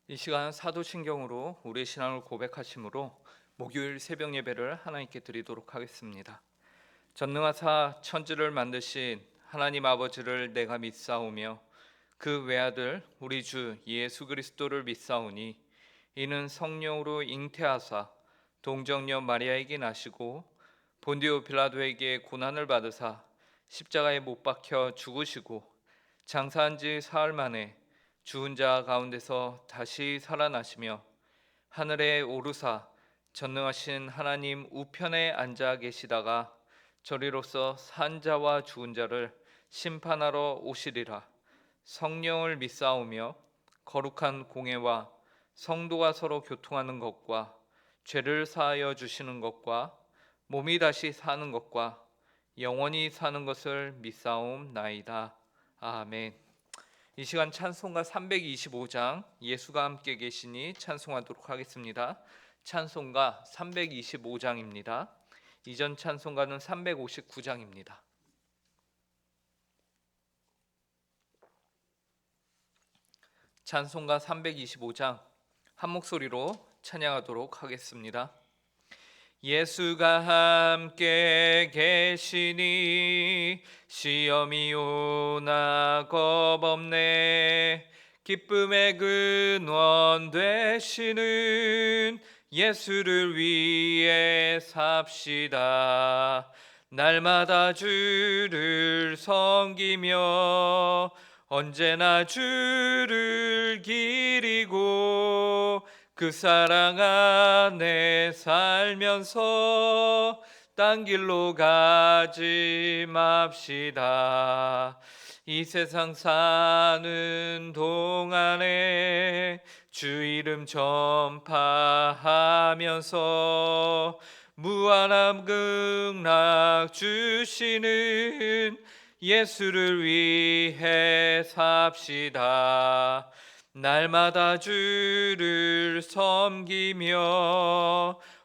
이 시간 사도신경으로 우리의 신앙을 고백하심으로 목요일 새벽 예배를 하나님께 드리도록 하겠습니다. 전능하사 천지를 만드신 하나님 아버지를 내가 믿사오며 그 외아들 우리 주 예수 그리스도를 믿사오니 이는 성령으로 잉태하사 동정녀 마리아에게 나시고 본디오 빌라도에게 고난을 받으사 십자가에 못 박혀 죽으시고 장사한 지 사흘 만에 죽은 자 가운데서 다시 살아나시며 하늘에 오르사 전능하신 하나님 우편에 앉아 계시다가 저리로서 산 자와 죽은 자를 심판하러 오시리라. 성령을 믿사오며 거룩한 공회와 성도가 서로 교통하는 것과 죄를 사하여 주시는 것과 몸이 다시 사는 것과 영원히 사는 것을 믿사옵나이다. 아멘. 이 시간 찬송가 325장 예수가 함께 계시니 찬송하도록 하겠습니다. 찬송가 325장입니다. 이전 찬송가는 359장입니다. 찬송가 325장 한 목소리로 찬양하도록 하겠습니다. 예수가 함께 계시니 시험이 오나 겁없네. 기쁨의 근원 되시는 예수를 위해 삽시다. 날마다 주를 섬기며 언제나 주를 기리고 그 사랑 안에 살면서 딴 길로 가지 맙시다. 이 세상 사는 동안에 주 이름 전파하면서 무한한 극락 주시는 예수를 위해 삽시다. 날마다 주를 섬기며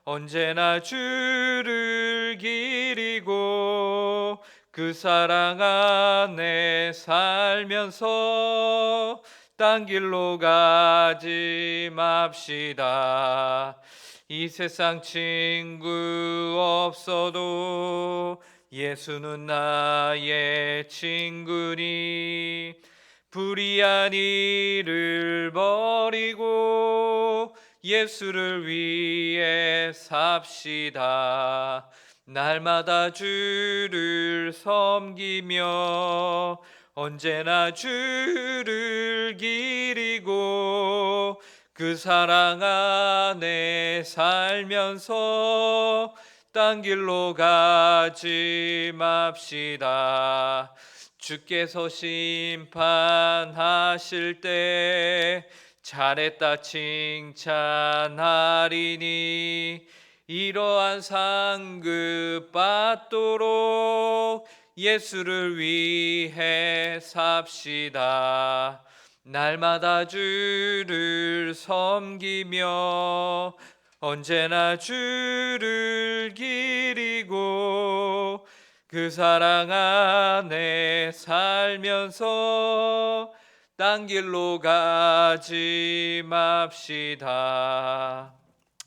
언제나 주를 기리고 그 사랑 안에 살면서 딴 길로 가지 맙시다. 이 세상 친구 없어도 예수는 나의 친구니 불의한 일을 버리고 예수를 위해 삽시다. 날마다 주를 섬기며 언제나 주를 기리고 그 사랑 안에 살면서 딴 길로 가지 맙시다. 주께서 심판하실 때 잘했다 칭찬하리니 이러한 상급 받도록 예수를 위해 삽시다. 날마다 주를 섬기며 언제나 주를 기리고 그 사랑 안에 살면서 딴 길로 가지 맙시다.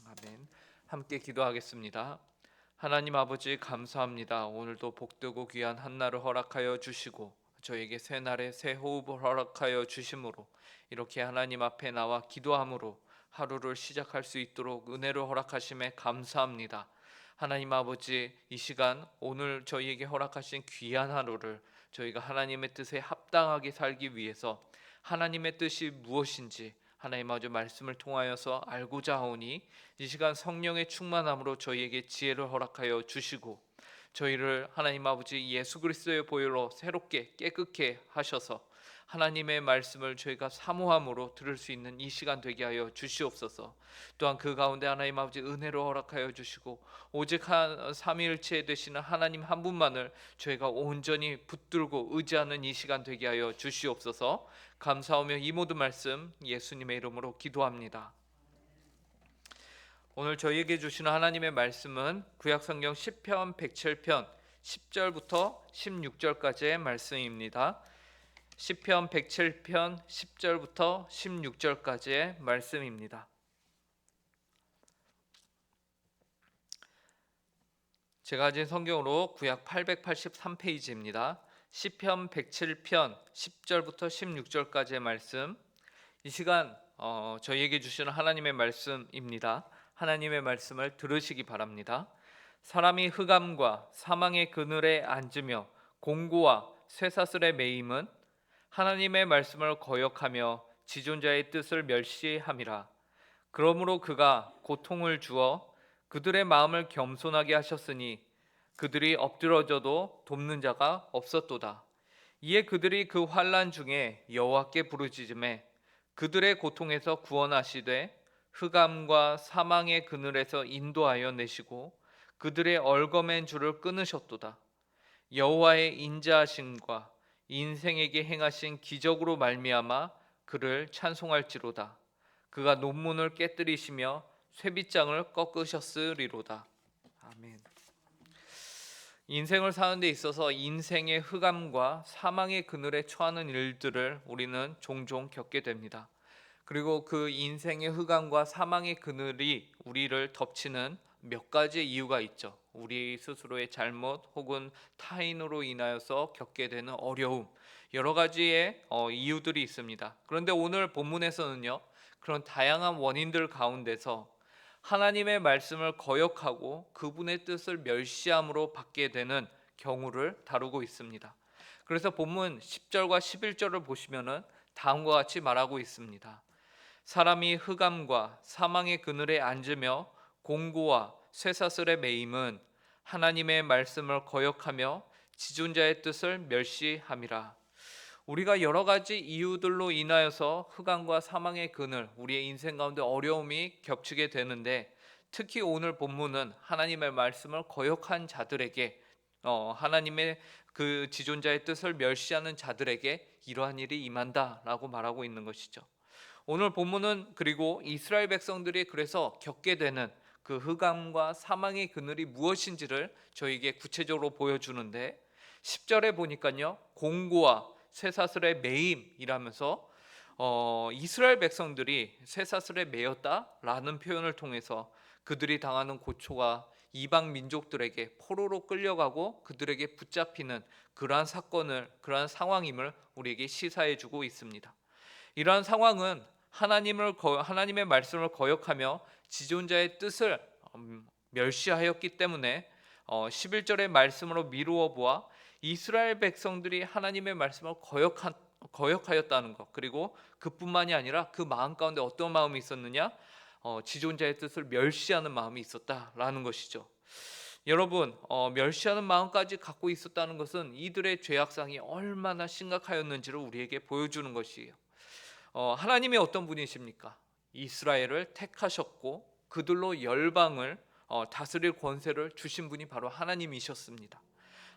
아멘. 함께 기도하겠습니다. 하나님 아버지 감사합니다. 오늘도 복되고 귀한 한날을 허락하여 주시고 저에게 새 날의 새 호흡을 허락하여 주심으로 이렇게 하나님 앞에 나와 기도함으로 하루를 시작할 수 있도록 은혜를 허락하심에 감사합니다. 하나님 아버지, 이 시간 오늘 저희에게 허락하신 귀한 하루를 저희가 하나님의 뜻에 합당하게 살기 위해서 하나님의 뜻이 무엇인지 하나님 아버지 말씀을 통하여서 알고자 하오니 이 시간 성령의 충만함으로 저희에게 지혜를 허락하여 주시고 저희를 하나님 아버지 예수 그리스도의 보혈로 새롭게 깨끗게 하셔서 하나님의 말씀을 저희가 사모함으로 들을 수 있는 이 시간 되게 하여 주시옵소서. 또한 그 가운데 하나님 아버지 은혜를 허락하여 주시고 오직 한 삼위일체 되시는 하나님 한 분만을 저희가 온전히 붙들고 의지하는 이 시간 되게 하여 주시옵소서. 감사하며 이 모든 말씀 예수님의 이름으로 기도합니다. 오늘 저희에게 주시는 하나님의 말씀은 구약성경 10편 107편 10절부터 16절까지의 말씀입니다. 시편 107편 10절부터 16절까지의 말씀입니다. 제가 가진 성경으로 구약 883페이지입니다. 시편 107편 10절부터 16절까지의 말씀. 이 시간 저희에게 주시는 하나님의 말씀입니다. 하나님의 말씀을 들으시기 바랍니다. 사람이 흑암과 사망의 그늘에 앉으며 공고와 쇠사슬에 매임은 하나님의 말씀을 거역하며 지존자의 뜻을 멸시함이라. 그러므로 그가 고통을 주어 그들의 마음을 겸손하게 하셨으니 그들이 엎드러져도 돕는 자가 없었도다. 이에 그들이 그 환난 중에 여호와께 부르짖음에 그들의 고통에서 구원하시되 흑암과 사망의 그늘에서 인도하여 내시고 그들의 얽어맨 줄을 끊으셨도다. 여호와의 인자하심과 인생에게 행하신 기적으로 말미암아 그를 찬송할지로다. 그가 논문을 깨뜨리시며 쇠빗장을 꺾으셨으리로다. 아멘. 인생을 사는 데 있어서 인생의 흑암과 사망의 그늘에 처하는 일들을 우리는 종종 겪게 됩니다. 그리고 그 인생의 흑암과 사망의 그늘이 우리를 덮치는 몇 가지의 이유가 있죠. 우리 스스로의 잘못 혹은 타인으로 인하여서 겪게 되는 어려움, 여러 가지의 이유들이 있습니다. 그런데 오늘 본문에서는요, 그런 다양한 원인들 가운데서 하나님의 말씀을 거역하고 그분의 뜻을 멸시함으로 받게 되는 경우를 다루고 있습니다. 그래서 본문 10절과 11절을 보시면은 다음과 같이 말하고 있습니다. 사람이 흑암과 사망의 그늘에 앉으며 공고와 쇠사슬에 매임은 하나님의 말씀을 거역하며 지존자의 뜻을 멸시함이라. 우리가 여러 가지 이유들로 인하여서 흑암과 사망의 그늘, 우리의 인생 가운데 어려움이 겹치게 되는데, 특히 오늘 본문은 하나님의 말씀을 거역한 자들에게, 하나님의 그 지존자의 뜻을 멸시하는 자들에게 이러한 일이 임한다라고 말하고 있는 것이죠. 오늘 본문은 그리고 이스라엘 백성들이 그래서 겪게 되는 그 흑암과 사망의 그늘이 무엇인지를 저에게 구체적으로 보여주는데, 10절에 보니까요, 공고와 쇠사슬의 매임이라면서 이스라엘 백성들이 쇠사슬에 매였다라는 표현을 통해서 그들이 당하는 고초가 이방 민족들에게 포로로 끌려가고 그들에게 붙잡히는 그러한 사건을, 그러한 상황임을 우리에게 시사해주고 있습니다. 이러한 상황은 하나님의 말씀을 거역하며 지존자의 뜻을 멸시하였기 때문에 11절의 말씀으로 미루어 보아 이스라엘 백성들이 하나님의 말씀을 거역하였다는 것, 그리고 그뿐만이 아니라 그 마음 가운데 어떤 마음이 있었느냐, 지존자의 뜻을 멸시하는 마음이 있었다라는 것이죠. 여러분, 멸시하는 마음까지 갖고 있었다는 것은 이들의 죄악상이 얼마나 심각하였는지를 우리에게 보여주는 것이에요. 하나님이 어떤 분이십니까? 이스라엘을 택하셨고 그들로 열방을 다스릴 권세를 주신 분이 바로 하나님이셨습니다.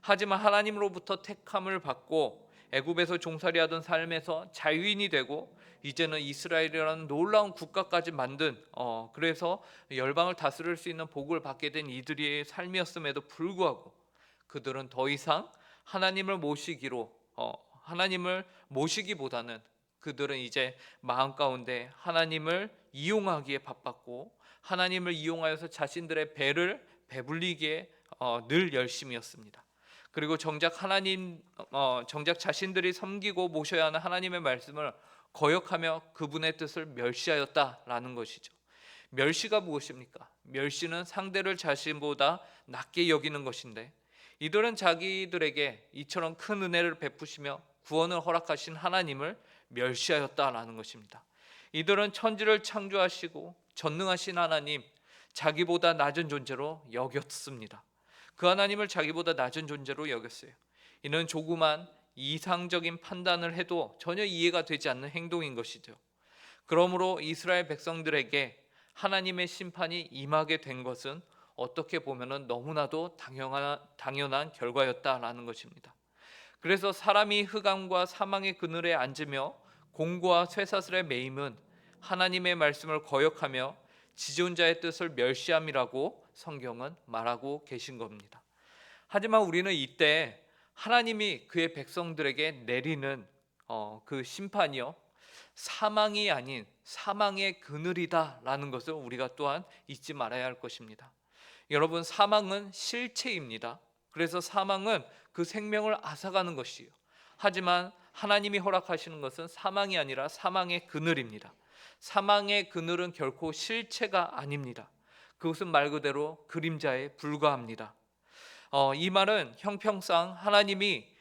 하지만 하나님으로부터 택함을 받고 애굽에서 종살이하던 삶에서 자유인이 되고 이제는 이스라엘이라는 놀라운 국가까지 만든 그래서 열방을 다스릴 수 있는 복을 받게 된 이들의 삶이었음에도 불구하고 그들은 더 이상 하나님을 모시기보다는 그들은 이제 마음 가운데 하나님을 이용하기에 바빴고 하나님을 이용하여서 자신들의 배를 배불리기에 늘 열심이었습니다. 그리고 정작 자신들이 섬기고 모셔야 하는 하나님의 말씀을 거역하며 그분의 뜻을 멸시하였다라는 것이죠. 멸시가 무엇입니까? 멸시는 상대를 자신보다 낮게 여기는 것인데, 이들은 자기들에게 이처럼 큰 은혜를 베푸시며 구원을 허락하신 하나님을 멸시하였다라는 것입니다. 이들은 천지를 창조하시고 전능하신 하나님, 자기보다 낮은 존재로 여겼습니다. 그 하나님을 자기보다 낮은 존재로 여겼어요. 이는 조그만 이상적인 판단을 해도 전혀 이해가 되지 않는 행동인 것이죠. 그러므로 이스라엘 백성들에게 하나님의 심판이 임하게 된 것은 어떻게 보면 너무나도 당연한 결과였다라는 것입니다. 그래서 사람이 흑암과 사망의 그늘에 앉으며 공고와 쇠사슬에 매임은 하나님의 말씀을 거역하며 지존자의 뜻을 멸시함이라고 성경은 말하고 계신 겁니다. 하지만 우리는 이때 하나님이 그의 백성들에게 내리는 그 심판이요, 사망이 아닌 사망의 그늘이다라는 것을 우리가 또한 잊지 말아야 할 것입니다. 여러분, 사망은 실체입니다. 그래서 사망은 그 생명을 앗아가는 것이요, 하지만 하나님이 허락하시는 것은 사망이 아니라 사망의 그늘입니다. 사망의 그늘은 결코 실체가 아닙니다. 그것은 말 그대로 그림자에 불과합니다. 이 말은 형평상 하나님이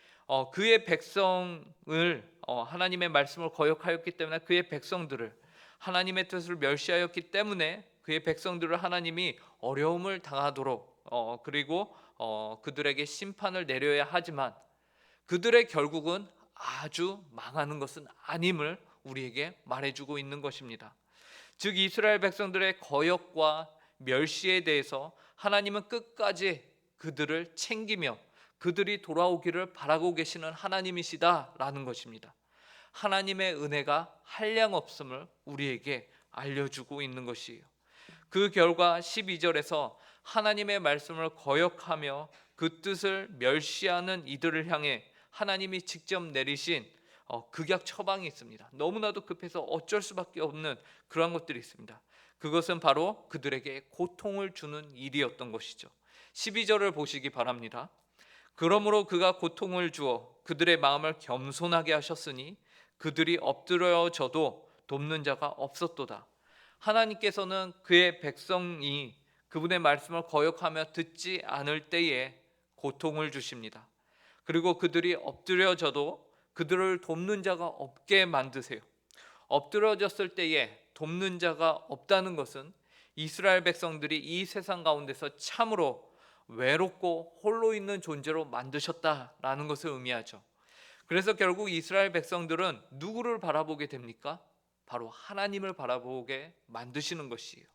그의 백성을, 하나님의 말씀을 거역하였기 때문에 그의 백성들을, 하나님의 뜻을 멸시하였기 때문에 그의 백성들을 하나님이 어려움을 당하도록, 그리고 그들에게 심판을 내려야 하지만 그들의 결국은 아주 망하는 것은 아님을 우리에게 말해주고 있는 것입니다. 즉, 이스라엘 백성들의 거역과 멸시에 대해서 하나님은 끝까지 그들을 챙기며 그들이 돌아오기를 바라고 계시는 하나님이시다라는 것입니다. 하나님의 은혜가 한량없음을 우리에게 알려주고 있는 것이에요. 그 결과 12절에서 하나님의 말씀을 거역하며 그 뜻을 멸시하는 이들을 향해 하나님이 직접 내리신 극약 처방이 있습니다. 너무나도 급해서 어쩔 수밖에 없는 그런 것들이 있습니다. 그것은 바로 그들에게 고통을 주는 일이었던 것이죠. 12절을 보시기 바랍니다. 그러므로 그가 고통을 주어 그들의 마음을 겸손하게 하셨으니 그들이 엎드려져도 돕는 자가 없었도다. 하나님께서는 그의 백성이 그분의 말씀을 거역하며 듣지 않을 때에 고통을 주십니다. 그리고 그들이 엎드려져도 그들을 돕는 자가 없게 만드세요. 엎드려졌을 때에 돕는 자가 없다는 것은 이스라엘 백성들이 이 세상 가운데서 참으로 외롭고 홀로 있는 존재로 만드셨다라는 것을 의미하죠. 그래서 결국 이스라엘 백성들은 누구를 바라보게 됩니까? 바로 하나님을 바라보게 만드시는 것이에요.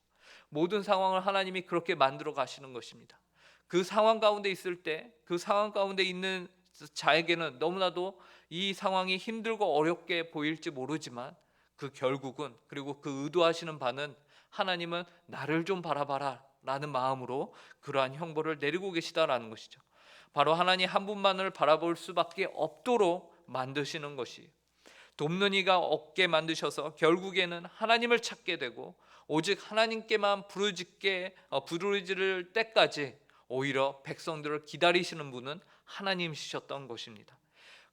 모든 상황을 하나님이 그렇게 만들어 가시는 것입니다. 그 상황 가운데 있을 때, 그 상황 가운데 있는 자에게는 너무나도 이 상황이 힘들고 어렵게 보일지 모르지만 그 결국은, 그리고 그 의도하시는 바는, 하나님은 나를 좀 바라봐라 라는 마음으로 그러한 형벌을 내리고 계시다라는 것이죠. 바로 하나님 한 분만을 바라볼 수밖에 없도록 만드시는 것이, 돕는 이가 없게 만드셔서 결국에는 하나님을 찾게 되고 오직 하나님께만 부르짖을 때까지 오히려 백성들을 기다리시는 분은 하나님이셨던 것입니다.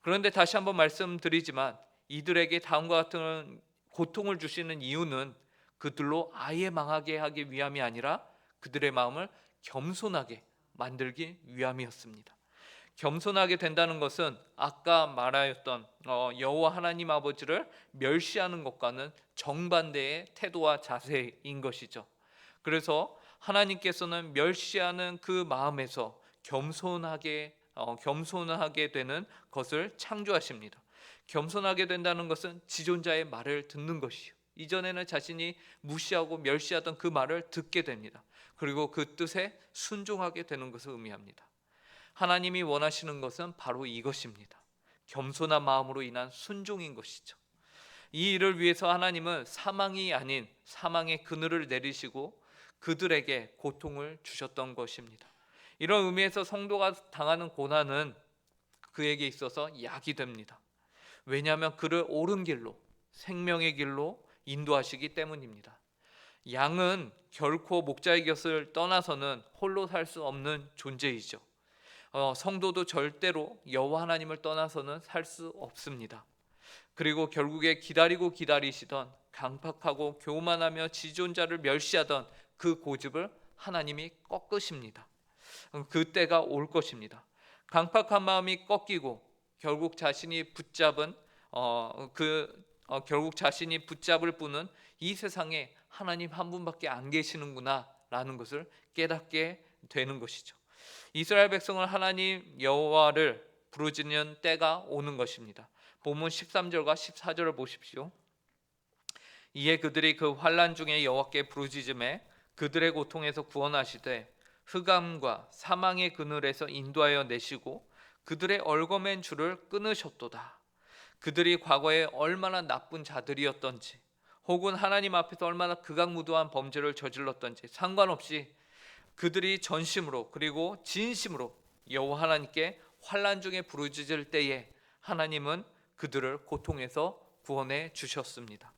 그런데 다시 한번 말씀드리지만 이들에게 다음과 같은 고통을 주시는 이유는 그들로 아예 망하게 하기 위함이 아니라 그들의 마음을 겸손하게 만들기 위함이었습니다. 겸손하게 된다는 것은 아까 말하였던 여호와 하나님 아버지를 멸시하는 것과는 정반대의 태도와 자세인 것이죠. 그래서 하나님께서는 멸시하는 그 마음에서 겸손하게 되는 것을 창조하십니다. 겸손하게 된다는 것은 지존자의 말을 듣는 것이요, 이전에는 자신이 무시하고 멸시하던 그 말을 듣게 됩니다. 그리고 그 뜻에 순종하게 되는 것을 의미합니다. 하나님이 원하시는 것은 바로 이것입니다. 겸손한 마음으로 인한 순종인 것이죠. 이 일을 위해서 하나님은 사망이 아닌 사망의 그늘을 내리시고 그들에게 고통을 주셨던 것입니다. 이런 의미에서 성도가 당하는 고난은 그에게 있어서 약이 됩니다. 왜냐하면 그를 옳은 길로, 생명의 길로 인도하시기 때문입니다. 양은 결코 목자의 곁을 떠나서는 홀로 살 수 없는 존재이죠. 성도도 절대로 여호와 하나님을 떠나서는 살 수 없습니다. 그리고 결국에 기다리시던 강팍하고 교만하며 지존자를 멸시하던 그 고집을 하나님이 꺾으십니다. 그때가 올 것입니다. 강팍한 마음이 꺾이고 결국 자신이 붙잡을 뿐은 이 세상에 하나님 한 분밖에 안 계시는구나 라는 것을 깨닫게 되는 것이죠. 이스라엘 백성은 하나님 여호와를 부르짖는 때가 오는 것입니다. 본문 13절과 14절을 보십시오. 이에 그들이 그 환난 중에 여호와께 부르짖음에 그들의 고통에서 구원하시되 흑암과 사망의 그늘에서 인도하여 내시고 그들의 얽어맨 줄을 끊으셨도다. 그들이 과거에 얼마나 나쁜 자들이었던지, 혹은 하나님 앞에서 얼마나 극악무도한 범죄를 저질렀던지 상관없이 그들이 전심으로 그리고 진심으로 여호와 하나님께 환난 중에 부르짖을 때에 하나님은 그들을 고통에서 구원해 주셨습니다.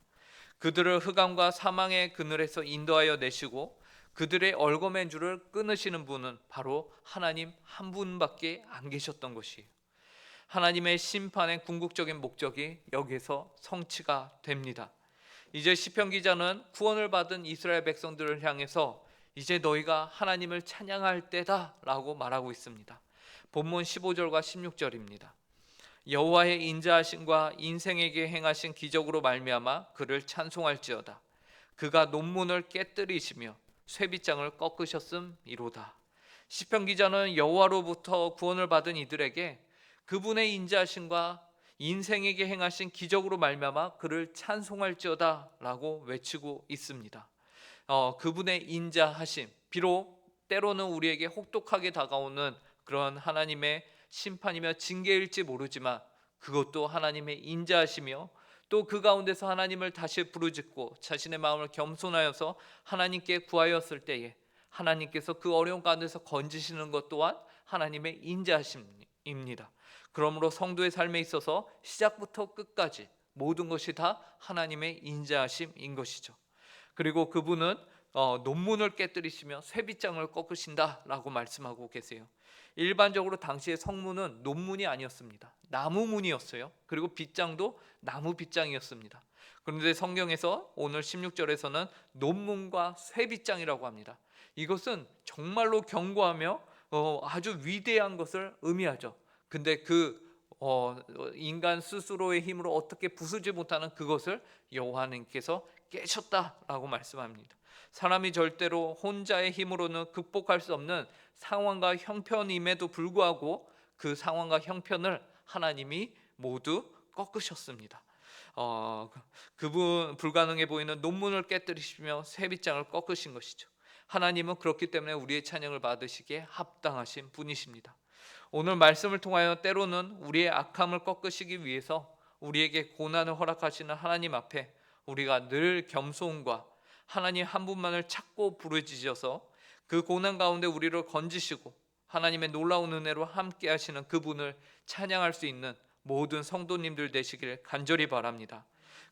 그들을 흑암과 사망의 그늘에서 인도하여 내시고 그들의 얼거맨줄을 끊으시는 분은 바로 하나님 한 분밖에 안 계셨던 것이에요. 하나님의 심판의 궁극적인 목적이 여기서 성취가 됩니다. 이제 시편 기자는 구원을 받은 이스라엘 백성들을 향해서 이제 너희가 하나님을 찬양할 때다라고 말하고 있습니다. 본문 15절과 16절입니다. 여호와의 인자하심과 인생에게 행하신 기적으로 말미암아 그를 찬송할지어다. 그가 논문을 깨뜨리시며 쇠빗장을 꺾으셨음이로다. 시편 기자는 여호와로부터 구원을 받은 이들에게 그분의 인자하심과 인생에게 행하신 기적으로 말미암아 그를 찬송할지어다라고 외치고 있습니다. 그분의 인자하심, 비록 때로는 우리에게 혹독하게 다가오는 그런 하나님의 심판이며 징계일지 모르지만 그것도 하나님의 인자하시며 또 그 가운데서 하나님을 다시 부르짖고 자신의 마음을 겸손하여서 하나님께 구하였을 때에 하나님께서 그 어려운 가운데서 건지시는 것 또한 하나님의 인자하심입니다. 그러므로 성도의 삶에 있어서 시작부터 끝까지 모든 것이 다 하나님의 인자하심인 것이죠. 그리고 그분은 논문을 깨뜨리시며 쇠빗장을 꺾으신다라고 말씀하고 계세요. 일반적으로 당시의 성문은 논문이 아니었습니다. 나무문이었어요. 그리고 빗장도 나무 빗장이었습니다. 그런데 성경에서 오늘 16절에서는 논문과 쇠빗장이라고 합니다. 이것은 정말로 견고하며 아주 위대한 것을 의미하죠. 근데 인간 스스로의 힘으로 어떻게 부수지 못하는 그것을 여호와님께서 깨셨다라고 말씀합니다. 사람이 절대로 혼자의 힘으로는 극복할 수 없는 상황과 형편임에도 불구하고 그 상황과 형편을 하나님이 모두 꺾으셨습니다. 그분 불가능해 보이는 논문을 깨뜨리시며 쇠빗장을 꺾으신 것이죠. 하나님은 그렇기 때문에 우리의 찬양을 받으시기에 합당하신 분이십니다. 오늘 말씀을 통하여 때로는 우리의 악함을 꺾으시기 위해서 우리에게 고난을 허락하시는 하나님 앞에 우리가 늘 겸손과 하나님 한 분만을 찾고 부르짖어서 그 고난 가운데 우리를 건지시고 하나님의 놀라운 은혜로 함께 하시는 그분을 찬양할 수 있는 모든 성도님들 되시길 간절히 바랍니다.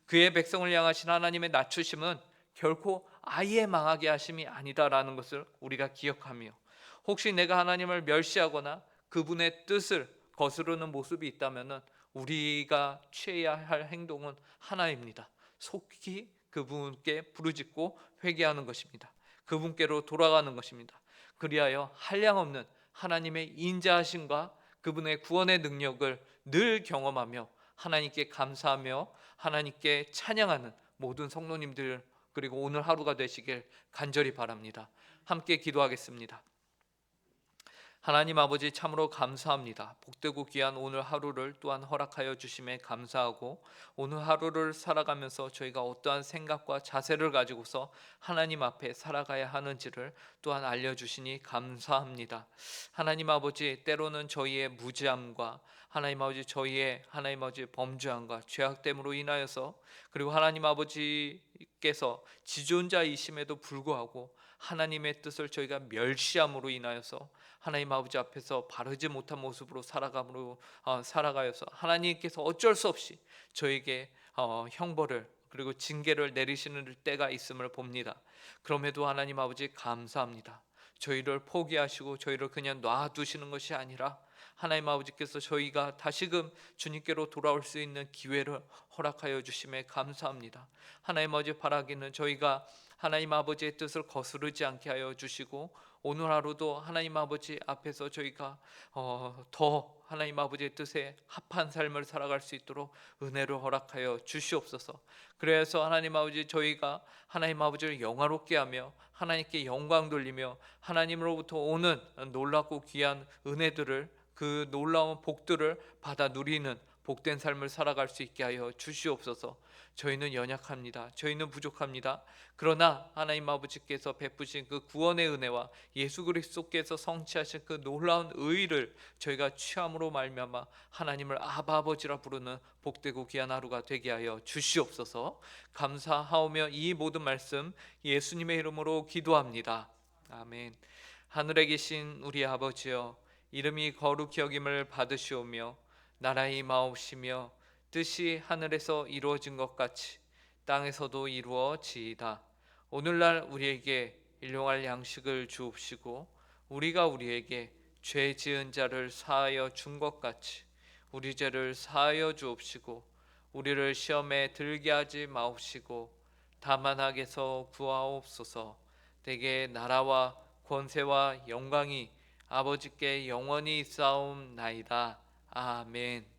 그의 백성을 향하신 하나님의 낮추심은 결코 아예 망하게 하심이 아니다라는 것을 우리가 기억하며 혹시 내가 하나님을 멸시하거나 그분의 뜻을 거스르는 모습이 있다면 우리가 취해야 할 행동은 하나입니다. 속히 그분께 부르짖고 회개하는 것입니다. 그분께로 돌아가는 것입니다. 그리하여 한량없는 하나님의 인자하심과 그분의 구원의 능력을 늘 경험하며 하나님께 감사하며 하나님께 찬양하는 모든 성도님들 그리고 오늘 하루가 되시길 간절히 바랍니다. 함께 기도하겠습니다. 하나님 아버지 참으로 감사합니다. 복되고 귀한 오늘 하루를 또한 허락하여 주심에 감사하고 오늘 하루를 살아가면서 저희가 어떠한 생각과 자세를 가지고서 하나님 앞에 살아가야 하는지를 또한 알려주시니 감사합니다. 하나님 아버지 때로는 저희의 무지함과 하나님 아버지 저희의 하나님 아버지 범죄함과 죄악됨으로 인하여서 그리고 하나님 아버지께서 지존자이심에도 불구하고 하나님의 뜻을 저희가 멸시함으로 인하여서 하나님 아버지 앞에서 바르지 못한 모습으로 살아가여서 하나님께서 어쩔 수 없이 저에게 형벌을 그리고 징계를 내리시는 때가 있음을 봅니다. 그럼에도 하나님 아버지 감사합니다. 저희를 포기하시고 저희를 그냥 놔두시는 것이 아니라 하나님 아버지께서 저희가 다시금 주님께로 돌아올 수 있는 기회를 허락하여 주심에 감사합니다. 하나님 아버지 바라기는 저희가 하나님 아버지의 뜻을 거스르지 않게 하여 주시고 오늘 하루도 하나님 아버지 앞에서 저희가 더 하나님 아버지의 뜻에 합한 삶을 살아갈 수 있도록 은혜를 허락하여 주시옵소서. 그래서 하나님 아버지 저희가 하나님 아버지를 영화롭게 하며 하나님께 영광 돌리며 하나님으로부터 오는 놀랍고 귀한 은혜들을 그 놀라운 복들을 받아 누리는 복된 삶을 살아갈 수 있게 하여 주시옵소서. 저희는 연약합니다. 저희는 부족합니다. 그러나 하나님 아버지께서 베푸신 그 구원의 은혜와 예수 그리스도께서 성취하신 그 놀라운 의를 저희가 취함으로 말미암아 하나님을 아바 아버지라 부르는 복되고 귀한 하루가 되게 하여 주시옵소서. 감사하오며 이 모든 말씀 예수님의 이름으로 기도합니다. 아멘. 하늘에 계신 우리 아버지여 이름이 거룩히 여김을 받으시오며 나라의 임하옵시며 뜻이 하늘에서 이루어진 것 같이 땅에서도 이루어지이다. 오늘날 우리에게 일용할 양식을 주옵시고 우리가 우리에게 죄 지은 자를 사하여 준 것 같이 우리 죄를 사하여 주옵시고 우리를 시험에 들게 하지 마옵시고 다만 악에서 구하옵소서. 대개 나라와 권세와 영광이 아버지께 영원히 있사옵나이다. 아멘.